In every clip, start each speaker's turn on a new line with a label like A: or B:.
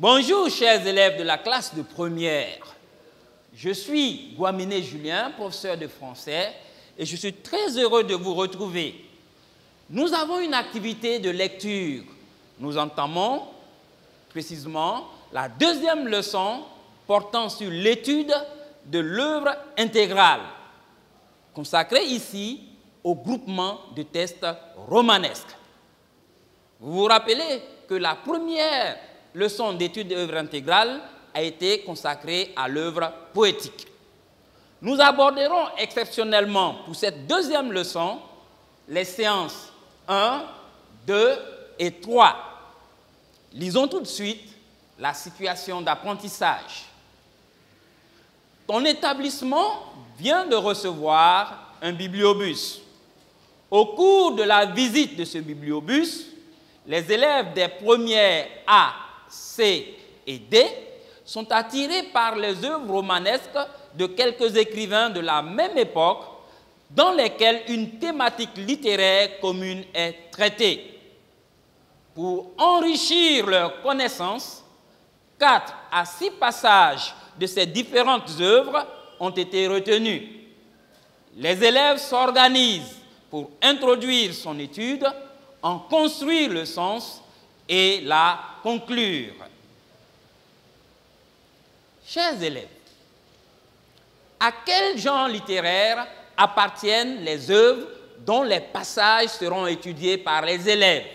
A: Bonjour chers élèves de la classe de première. Je suis Guaminé Julien, professeur de français, et je suis très heureux de vous retrouver. Nous avons une activité de lecture. Nous entamons précisément la deuxième leçon portant sur l'étude de l'œuvre intégrale, consacrée ici au groupement de tests romanesques. Vous vous rappelez que la première leçon d'étude de l'œuvre intégrale a été consacrée à l'œuvre poétique. Nous aborderons exceptionnellement pour cette deuxième leçon les séances 1, 2 et 3. Lisons tout de suite la situation d'apprentissage. Ton établissement vient de recevoir un bibliobus. Au cours de la visite de ce bibliobus, les élèves des premières A, C et D sont attirés par les œuvres romanesques de quelques écrivains de la même époque dans lesquelles une thématique littéraire commune est traitée. Pour enrichir leurs connaissances, 4 à 6 passages de ces différentes œuvres ont été retenus. Les élèves s'organisent pour introduire son étude, en construire le sens et la conclure. Chers élèves, à quel genre littéraire appartiennent les œuvres dont les passages seront étudiés par les élèves?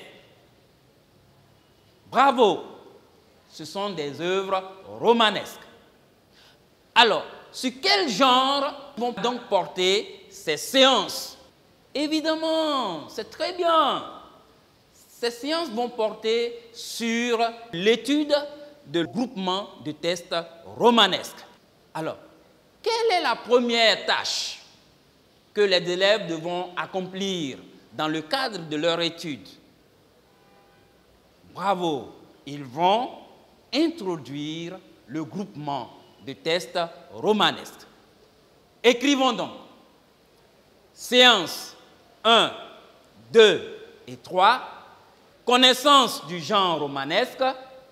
A: Bravo, ce sont des œuvres romanesques. Alors, sur quel genre vont donc porter ces séances? Évidemment, c'est très bien. Ces séances vont porter sur l'étude de groupement de tests romanesques. Alors, quelle est la première tâche que les élèves devront accomplir dans le cadre de leur étude? Bravo, ils vont introduire le groupement de tests romanesques. Écrivons donc séance 1, 2 et 3, connaissance du genre romanesque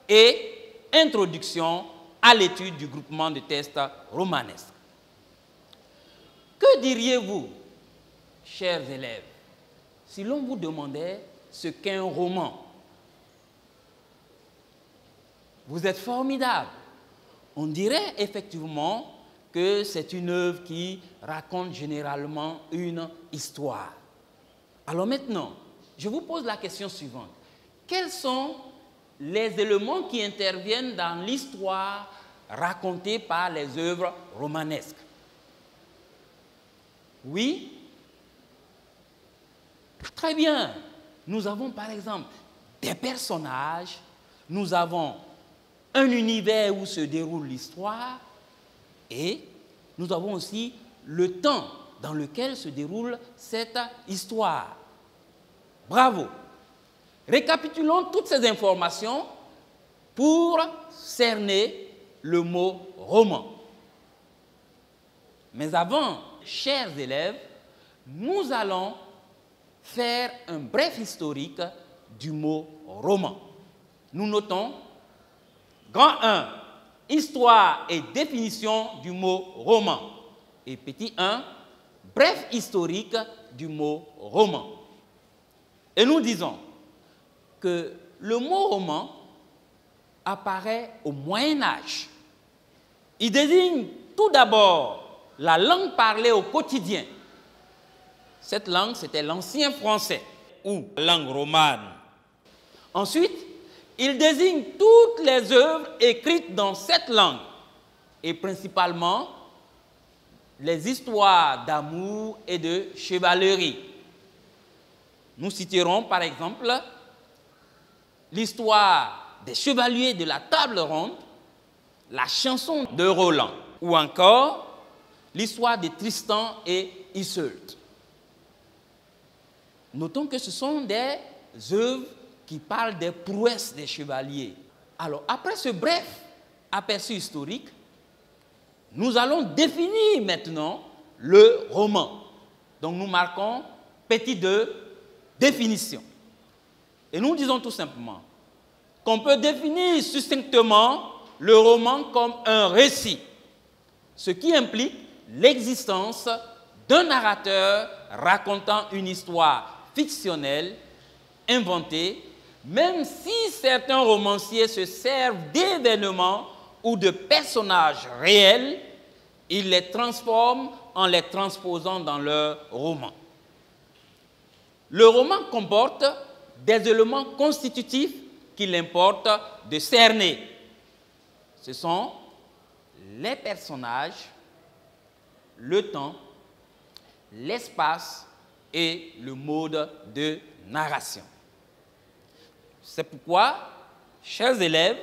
A: et introduction à l'étude du groupement de tests romanesques. Que diriez-vous, chers élèves, si l'on vous demandait ce qu'est un roman? Vous êtes formidables. On dirait effectivement que c'est une œuvre qui raconte généralement une histoire. Alors maintenant, je vous pose la question suivante. Quels sont les éléments qui interviennent dans l'histoire racontée par les œuvres romanesques? Oui? Très bien. Nous avons par exemple des personnages, nous avons un univers où se déroule l'histoire et nous avons aussi le temps dans lequel se déroule cette histoire. Bravo! Récapitulons toutes ces informations pour cerner le mot roman. Mais avant, chers élèves, nous allons faire un bref historique du mot roman. Nous notons grand 1, histoire et définition du mot roman. Et petit 1, bref historique du mot roman. Et nous disons que le mot roman apparaît au Moyen Âge. Il désigne tout d'abord la langue parlée au quotidien. Cette langue, c'était l'ancien français ou langue romane. Ensuite, il désigne toutes les œuvres écrites dans cette langue et principalement les histoires d'amour et de chevalerie. Nous citerons par exemple l'histoire des chevaliers de la table ronde, la chanson de Roland ou encore l'histoire de Tristan et Iseult. Notons que ce sont des œuvres qui parlent des prouesses des chevaliers. Alors, après ce bref aperçu historique, nous allons définir maintenant le roman. Donc, nous marquons petit 2, définition. Et nous disons tout simplement qu'on peut définir succinctement le roman comme un récit, ce qui implique l'existence d'un narrateur racontant une histoire fictionnelle, inventée, même si certains romanciers se servent d'événements ou de personnages réels, ils les transforment en les transposant dans leur roman. Le roman comporte des éléments constitutifs qu'il importe de cerner. Ce sont les personnages, le temps, l'espace et le mode de narration. C'est pourquoi, chers élèves,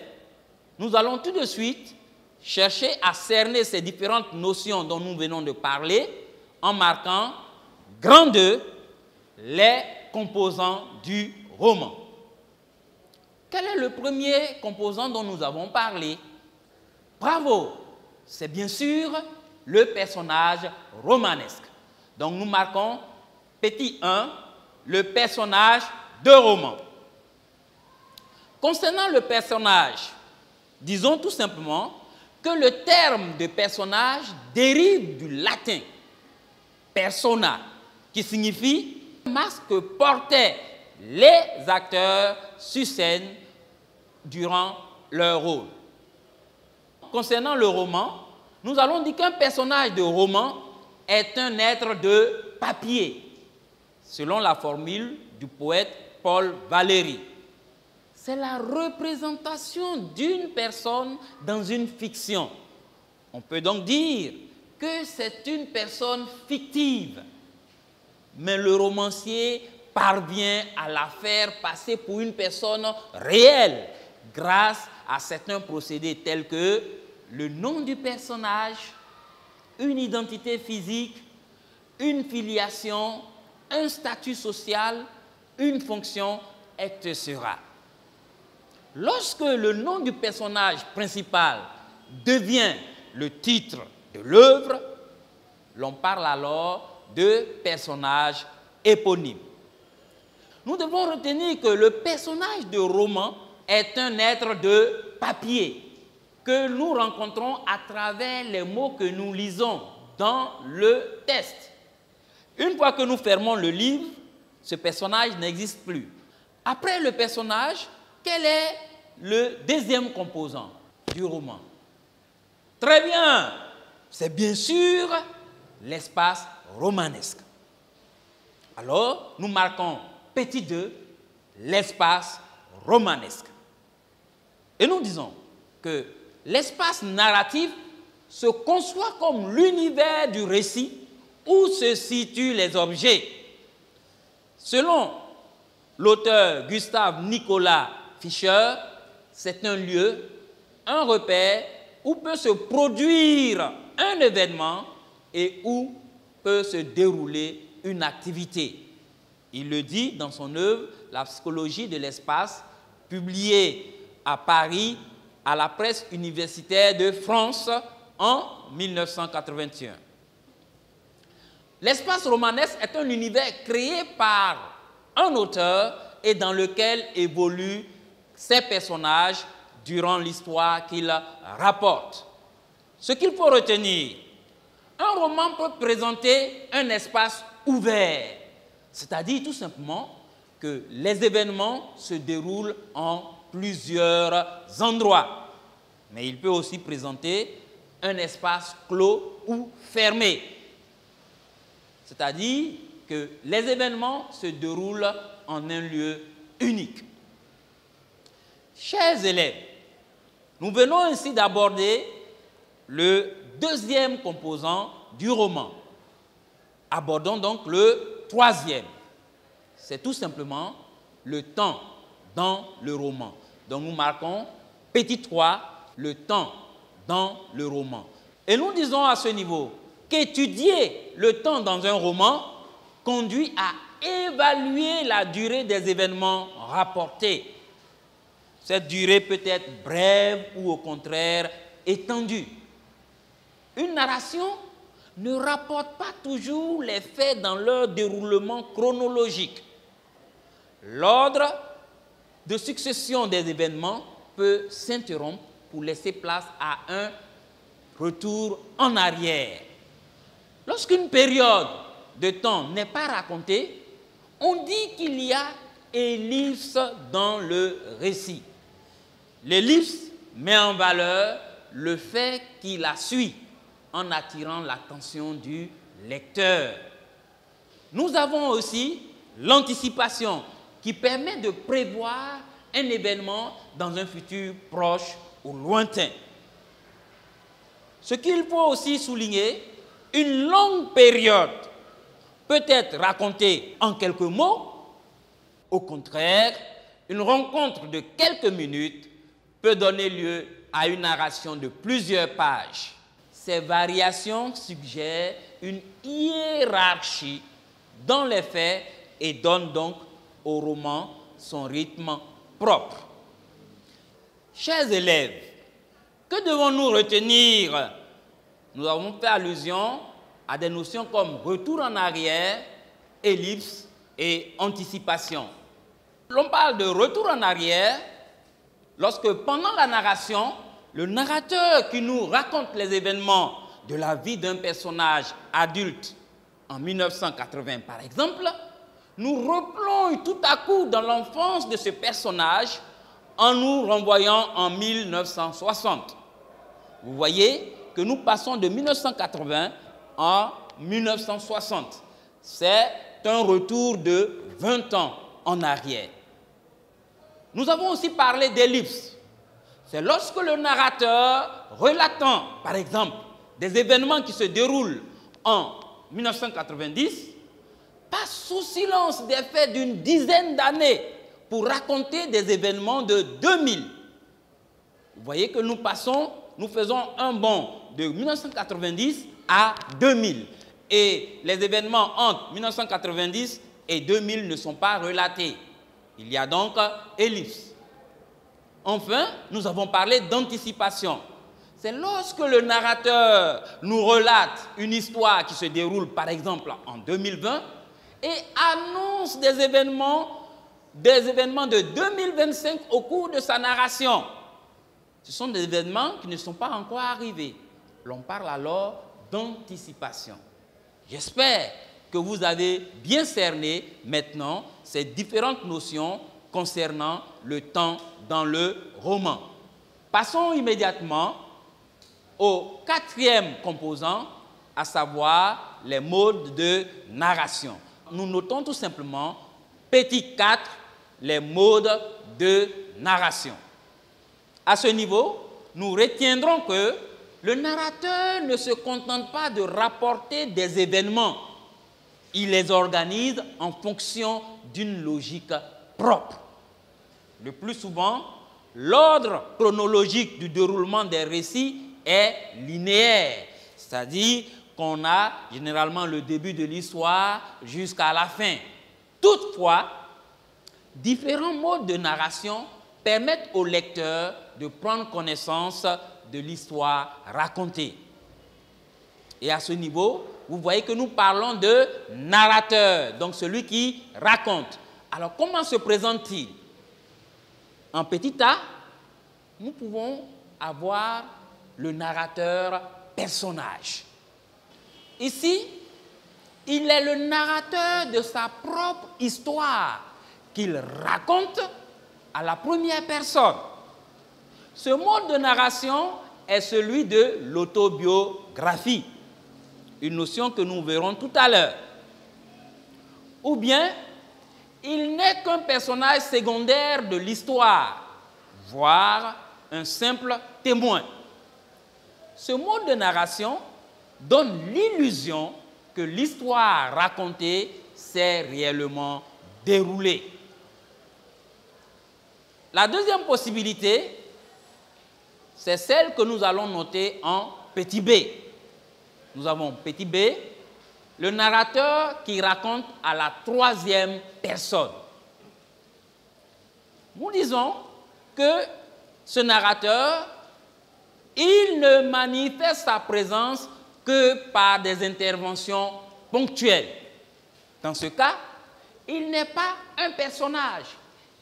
A: nous allons tout de suite chercher à cerner ces différentes notions dont nous venons de parler en marquant grand 2 les composants du roman. Quel est le premier composant dont nous avons parlé? Bravo! C'est bien sûr le personnage romanesque. Donc nous marquons petit 1, le personnage de roman. Concernant le personnage, disons tout simplement que le terme de personnage dérive du latin persona, qui signifie masque que portaient les acteurs sur scène durant leur rôle. Concernant le roman, nous allons dire qu'un personnage de roman est un être de papier, selon la formule du poète Paul Valéry. C'est la représentation d'une personne dans une fiction. On peut donc dire que c'est une personne fictive, mais le romancier parvient à la faire passer pour une personne réelle grâce à certains procédés tels que le nom du personnage, une identité physique, une filiation, un statut social, une fonction, etc. Lorsque le nom du personnage principal devient le titre de l'œuvre, l'on parle alors de personnage éponyme. Nous devons retenir que le personnage de roman est un être de papier que nous rencontrons à travers les mots que nous lisons dans le texte. Une fois que nous fermons le livre, ce personnage n'existe plus. Après le personnage, quel est le deuxième composant du roman? Très bien, c'est bien sûr l'espace romanesque. Alors, nous marquons petit 2, l'espace romanesque. Et nous disons que l'espace narratif se conçoit comme l'univers du récit où se situent les objets. Selon l'auteur Gustav Nicolas Fischer, c'est un lieu, un repère où peut se produire un événement et où peut se dérouler une activité. Il le dit dans son œuvre « La psychologie de l'espace », publiée à Paris à la presse universitaire de France en 1981. L'espace romanesque est un univers créé par un auteur et dans lequel évoluent ses personnages durant l'histoire qu'il rapporte. Ce qu'il faut retenir, un roman peut présenter un espace ouvert, c'est-à-dire tout simplement que les événements se déroulent en plusieurs endroits. Mais il peut aussi présenter un espace clos ou fermé, c'est-à-dire que les événements se déroulent en un lieu unique. Chers élèves, nous venons ainsi d'aborder le deuxième composant du roman. Abordons donc le troisième. C'est tout simplement le temps dans le roman. Donc nous marquons petit 3, le temps dans le roman. Et nous disons à ce niveau qu'étudier le temps dans un roman conduit à évaluer la durée des événements rapportés. Cette durée peut être brève ou au contraire étendue. Une narration ne rapporte pas toujours les faits dans leur déroulement chronologique. L'ordre de succession des événements peut s'interrompre pour laisser place à un retour en arrière. Lorsqu'une période de temps n'est pas racontée, on dit qu'il y a ellipse dans le récit. L'ellipse met en valeur le fait qui la suit en attirant l'attention du lecteur. Nous avons aussi l'anticipation qui permet de prévoir un événement dans un futur proche ou lointain. Ce qu'il faut aussi souligner, une longue période peut être racontée en quelques mots. Au contraire, une rencontre de quelques minutes peut donner lieu à une narration de plusieurs pages. Ces variations suggèrent une hiérarchie dans les faits et donnent donc au roman son rythme propre. Chers élèves, que devons-nous retenir? Nous avons fait allusion à des notions comme retour en arrière, ellipse et anticipation. L'on parle de retour en arrière lorsque pendant la narration, le narrateur qui nous raconte les événements de la vie d'un personnage adulte en 1980 par exemple, nous replonge tout à coup dans l'enfance de ce personnage en nous renvoyant en 1960. Vous voyez que nous passons de 1980 en 1960. C'est un retour de 20 ans en arrière. Nous avons aussi parlé d'ellipse. C'est lorsque le narrateur, relatant par exemple des événements qui se déroulent en 1990, passe sous silence des faits d'une dizaine d'années pour raconter des événements de 2000. Vous voyez que nous faisons un bond de 1990 à 2000. Et les événements entre 1990 et 2000 ne sont pas relatés. Il y a donc ellipse. Enfin, nous avons parlé d'anticipation. C'est lorsque le narrateur nous relate une histoire qui se déroule, par exemple, en 2020 et annonce des événements de 2025 au cours de sa narration. Ce sont des événements qui ne sont pas encore arrivés. L'on parle alors d'anticipation. J'espère que vous avez bien cerné maintenant ces différentes notions concernant le temps dans le roman. Passons immédiatement au quatrième composant, à savoir les modes de narration. Nous notons tout simplement, petit 4, les modes de narration. À ce niveau, nous retiendrons que le narrateur ne se contente pas de rapporter des événements. Il les organise en fonction d'une logique propre. Le plus souvent, l'ordre chronologique du déroulement des récits est linéaire, c'est-à-dire qu'on a généralement le début de l'histoire jusqu'à la fin. Toutefois, différents modes de narration permettent au lecteur de prendre connaissance de l'histoire racontée. Et à ce niveau, vous voyez que nous parlons de narrateur, donc celui qui raconte. Alors, comment se présente-t-il? En petit a, nous pouvons avoir le narrateur personnage. Ici, il est le narrateur de sa propre histoire qu'il raconte à la première personne. Ce mode de narration est celui de l'autobiographie, une notion que nous verrons tout à l'heure. Ou bien, il n'est qu'un personnage secondaire de l'histoire, voire un simple témoin. Ce mode de narration donne l'illusion que l'histoire racontée s'est réellement déroulée. La deuxième possibilité, c'est celle que nous allons noter en petit b. Nous avons petit b, le narrateur qui raconte à la troisième personne. Nous disons que ce narrateur, il ne manifeste sa présence que par des interventions ponctuelles. Dans ce cas, il n'est pas un personnage,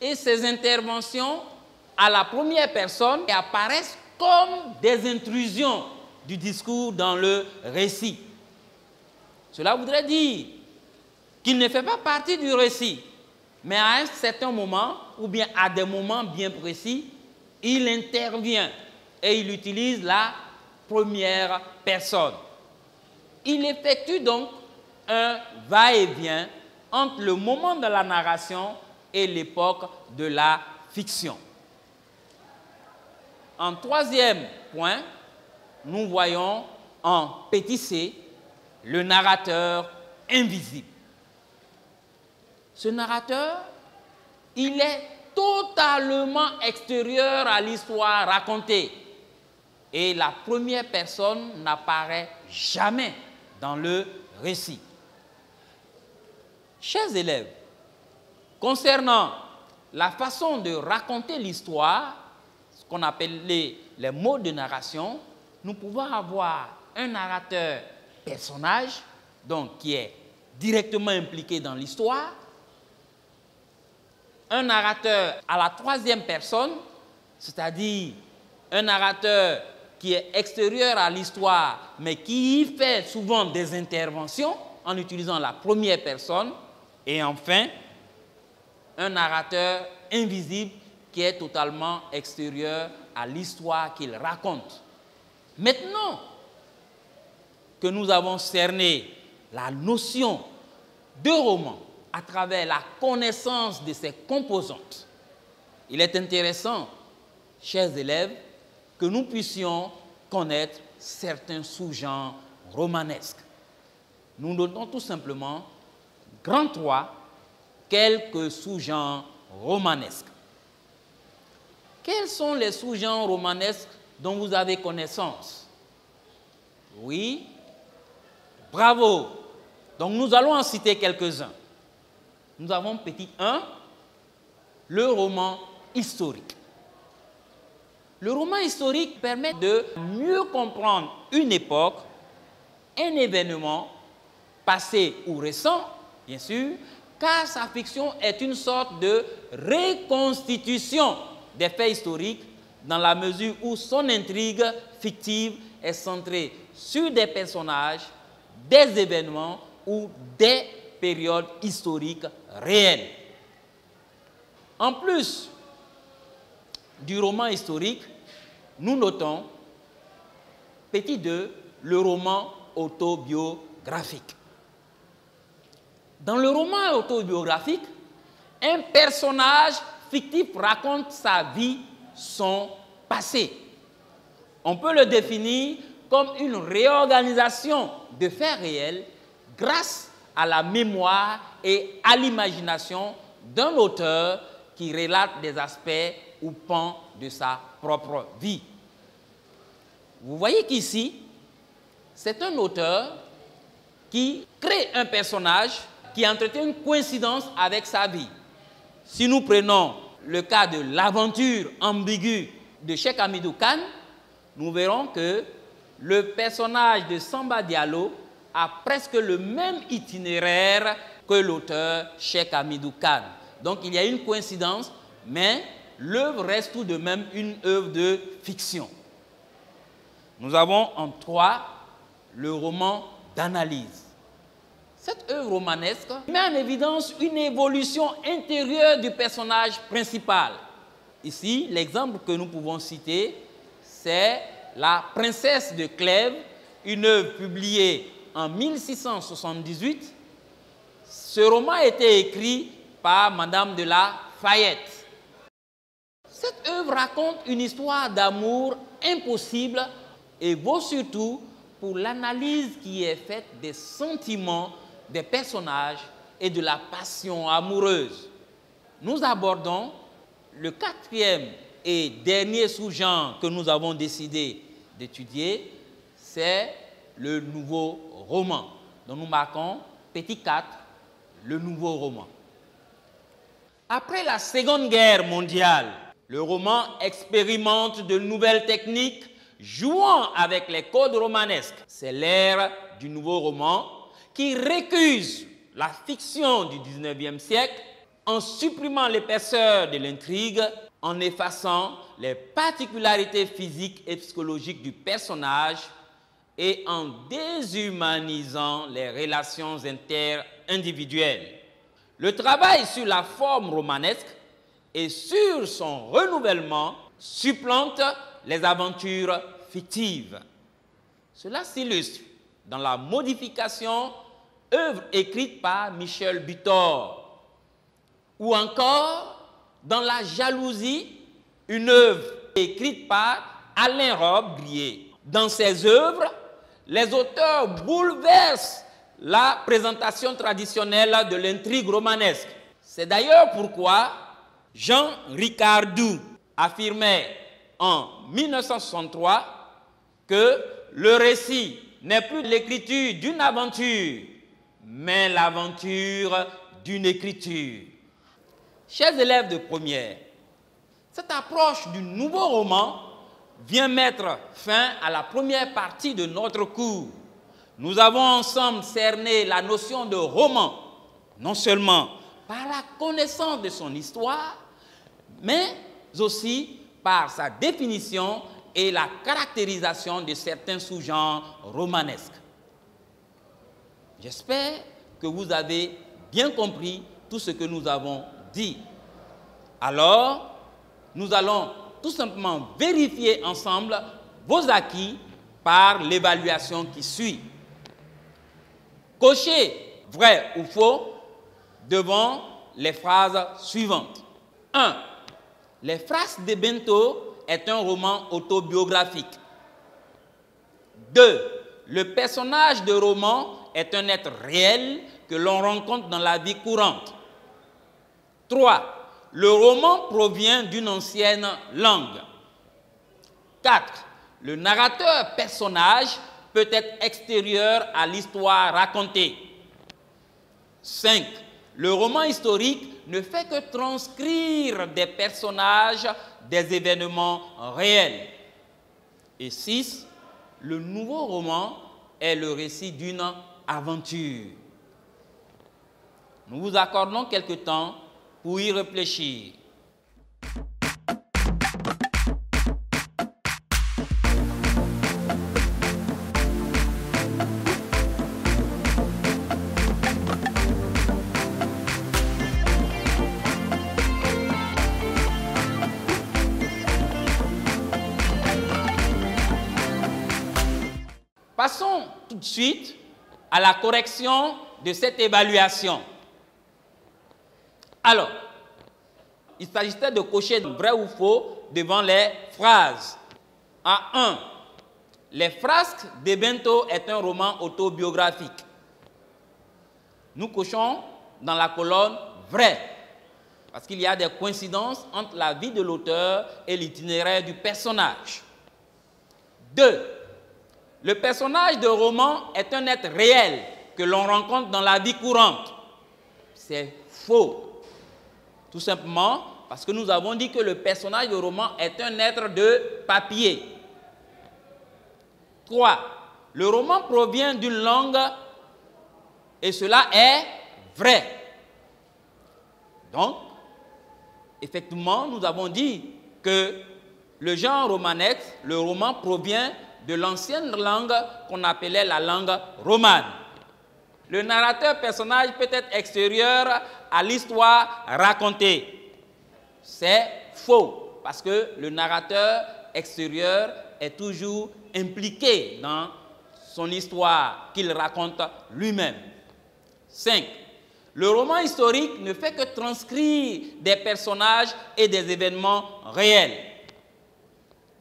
A: et ces interventions à la première personne apparaissent comme des intrusions du discours dans le récit. Cela voudrait dire qu'il ne fait pas partie du récit, mais à un certain moment, ou bien à des moments bien précis, il intervient et il utilise la première personne. Il effectue donc un va-et-vient entre le moment de la narration et l'époque de la fiction. En troisième point, nous voyons en petit c le narrateur invisible. Ce narrateur, il est totalement extérieur à l'histoire racontée et la première personne n'apparaît jamais dans le récit. Chers élèves, concernant la façon de raconter l'histoire, ce qu'on appelle les modes de narration, nous pouvons avoir un narrateur personnage, donc qui est directement impliqué dans l'histoire, un narrateur à la troisième personne, c'est-à-dire un narrateur qui est extérieur à l'histoire, mais qui y fait souvent des interventions en utilisant la première personne, et enfin, un narrateur invisible qui est totalement extérieur à l'histoire qu'il raconte. Maintenant que nous avons cerné la notion de roman à travers la connaissance de ses composantes, il est intéressant, chers élèves, que nous puissions connaître certains sous-genres romanesques. Nous notons tout simplement, grand 3, quelques sous-genres romanesques. Quels sont les sous-genres romanesques dont vous avez connaissance? Oui, bravo. Donc nous allons en citer quelques-uns. Nous avons petit 1, le roman historique. Le roman historique permet de mieux comprendre une époque, un événement, passé ou récent, bien sûr, car sa fiction est une sorte de reconstitution des faits historiques dans la mesure où son intrigue fictive est centrée sur des personnages, des événements ou des périodes historiques réelles. En plus du roman historique, nous notons, petit 2, le roman autobiographique. Dans le roman autobiographique, un personnage fictif raconte sa vie, son passé. On peut le définir comme une réorganisation de faits réels grâce à la mémoire et à l'imagination d'un auteur qui relate des aspects ou pans de sa propre vie. Vous voyez qu'ici, c'est un auteur qui crée un personnage qui entretient une coïncidence avec sa vie. Si nous prenons le cas de l'aventure ambiguë de Cheikh Hamidou Kane, nous verrons que le personnage de Samba Diallo a presque le même itinéraire que l'auteur Cheikh Hamidou Kane. Donc il y a une coïncidence, mais l'œuvre reste tout de même une œuvre de fiction. Nous avons en 3 le roman d'analyse. Cette œuvre romanesque met en évidence une évolution intérieure du personnage principal. Ici, l'exemple que nous pouvons citer, c'est La Princesse de Clèves, une œuvre publiée en 1678. Ce roman a été écrit par Madame de La Fayette. Cette œuvre raconte une histoire d'amour impossible et vaut surtout pour l'analyse qui est faite des sentiments des personnages et de la passion amoureuse. Nous abordons le 4e et dernier sous-genre que nous avons décidé d'étudier, c'est le nouveau roman. Donc nous marquons petit 4, le nouveau roman. Après la Seconde Guerre mondiale, le roman expérimente de nouvelles techniques jouant avec les codes romanesques. C'est l'ère du nouveau roman qui récuse la fiction du 19e siècle en supprimant l'épaisseur de l'intrigue, en effaçant les particularités physiques et psychologiques du personnage et en déshumanisant les relations interindividuelles. Le travail sur la forme romanesque et sur son renouvellement supplante les aventures fictives. Cela s'illustre dans la modification, œuvre écrite par Michel Butor, ou encore dans La jalousie, une œuvre écrite par Alain Robbe-Grillet. Dans ces œuvres, les auteurs bouleversent la présentation traditionnelle de l'intrigue romanesque. C'est d'ailleurs pourquoi Jean Ricardou affirmait en 1963 que le récit n'est plus l'écriture d'une aventure, mais l'aventure d'une écriture. Chers élèves de première, cette approche du nouveau roman vient mettre fin à la première partie de notre cours. Nous avons ensemble cerné la notion de roman, non seulement par la connaissance de son histoire, mais aussi par sa définition et la caractérisation de certains sous-genres romanesques. J'espère que vous avez bien compris tout ce que nous avons dit. Alors, nous allons tout simplement vérifier ensemble vos acquis par l'évaluation qui suit. Cochez vrai ou faux devant les phrases suivantes. 1. Les Frasques de Bento est un roman autobiographique. 2. Le personnage de roman est un être réel que l'on rencontre dans la vie courante. 3. Le roman provient d'une ancienne langue. 4. Le narrateur personnage peut être extérieur à l'histoire racontée. 5. Le roman historique ne fait que transcrire des personnages, des événements réels. Et 6. Le nouveau roman est le récit d'une aventure. Nous vous accordons quelque temps pour y réfléchir. Passons tout de suite à la correction de cette évaluation. Alors, il s'agissait de cocher vrai ou faux devant les phrases. A1. Les Frasques de Bento est un roman autobiographique. Nous cochons dans la colonne vrai, parce qu'il y a des coïncidences entre la vie de l'auteur et l'itinéraire du personnage. 2. Le personnage de roman est un être réel que l'on rencontre dans la vie courante. C'est faux. Tout simplement parce que nous avons dit que le personnage de roman est un être de papier. 3. Le roman provient d'une langue et cela est vrai. Donc, effectivement, nous avons dit que le genre romanesque, le roman provient de l'ancienne langue qu'on appelait la langue romane. Le narrateur personnage peut être extérieur à l'histoire racontée. C'est faux, parce que le narrateur extérieur est toujours impliqué dans son histoire qu'il raconte lui-même. 5. Le roman historique ne fait que transcrire des personnages et des événements réels.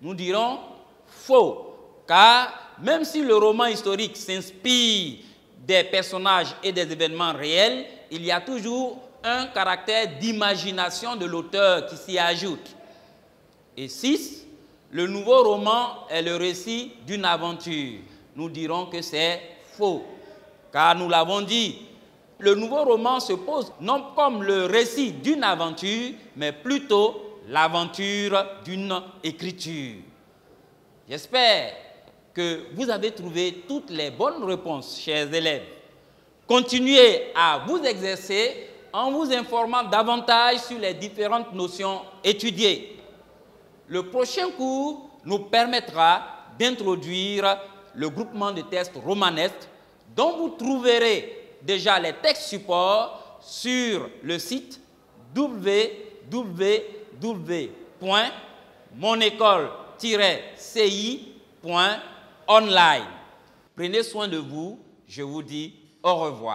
A: Nous dirons faux, car même si le roman historique s'inspire des personnages et des événements réels, il y a toujours un caractère d'imagination de l'auteur qui s'y ajoute. Et 6. Le nouveau roman est le récit d'une aventure. Nous dirons que c'est faux, car nous l'avons dit, le nouveau roman se pose non comme le récit d'une aventure, mais plutôt l'aventure d'une écriture. J'espère que vous avez trouvé toutes les bonnes réponses, chers élèves. Continuez à vous exercer en vous informant davantage sur les différentes notions étudiées. Le prochain cours nous permettra d'introduire le groupement de tests romanesque dont vous trouverez déjà les textes supports sur le site www.monecole-ci.online. Prenez soin de vous, je vous dis au revoir.